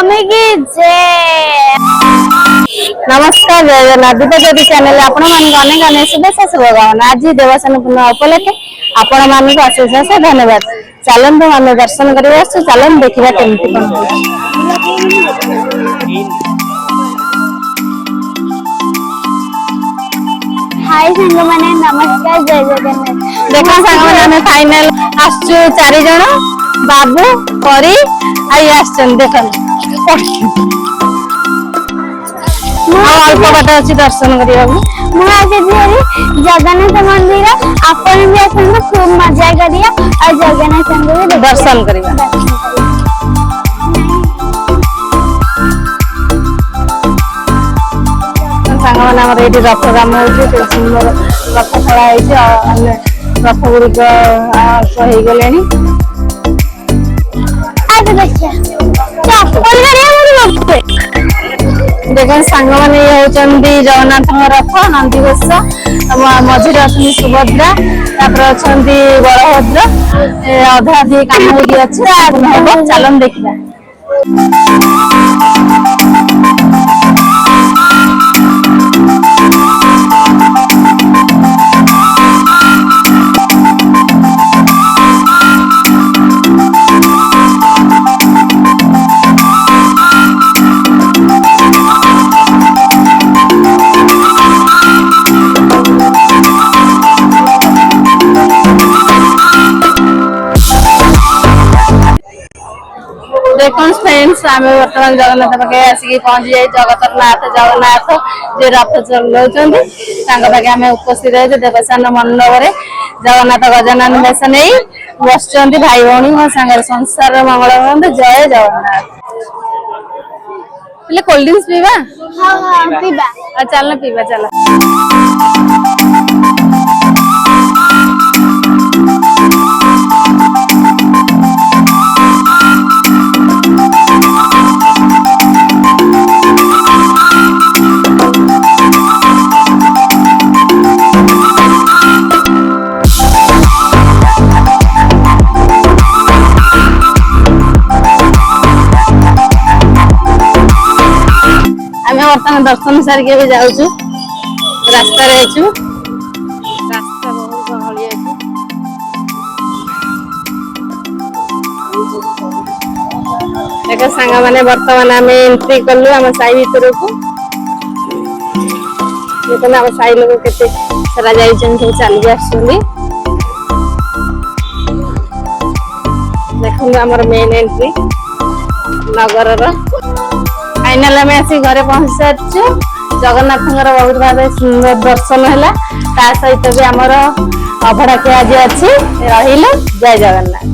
स्वामी की जय। नमस्कार जय जगन्नाथ दीपज्योति चैनल आपण मानक अनेक अनेक शुभेच्छा शुभकामना। आज देवसान पूर्णिमा उपलक्षे आपण मानक अशेष अशेष धन्यवाद। चलतु आम दर्शन करवा चलन देखा केमती कौन। हाय सांग मैंने नमस्कार जय जगन्नाथ। देखो सांग मैंने फाइनल आसचु 4 जण बाबू परी आई आछन देखो अल्प बाट अच्छी दर्शन करिया जगन्नाथ मंदिर आपण भी आसନ୍ତୁ खूब मजा करिया और जगन्नाथ मंदिर दर्शन करिया। सांग मैंने आम ये रथ काम हो सुंदर रथ खड़ा रथ गुड़िक अल्प हो गले देख सांग मैंने ये होती जगन्नाथ रथ नंदीघोष मझे अच्छी सुभद्रा अच्छा बलभद्र अधा अधि कम हो चलन देखा। देखो फ्रेंड्स आम बर्तमान जगन्नाथ पाखे आसिक पहुंची जाए जगतरनाथ जगन्नाथ जे रथ चलाते आम उपस्थित है देवसान मंडप जगन्नाथ गजानन बेश नहीं बस भाई भौणी मो सांगे संसार मंगल बंधु जय जगन्नाथ। कोल्ड ड्रिंक्स पीवा चल पीवा चल। बर्तमान दर्शन सारिक भी जाऊँ रास्ता रास्ता बहुत गहली देख सांग मैंने बर्तमान आम एंट्री कलु आम साई भर को आम साई लोग के सारा सब चली देखो आमर मेन एंट्री नगर फाइनल आम आसी घरे पहुंच सारी जगन्नाथ बहुत भाव सुंदर दर्शन है सहित भी आमर अभड़ा आज अच्छी रही जय जगन्नाथ।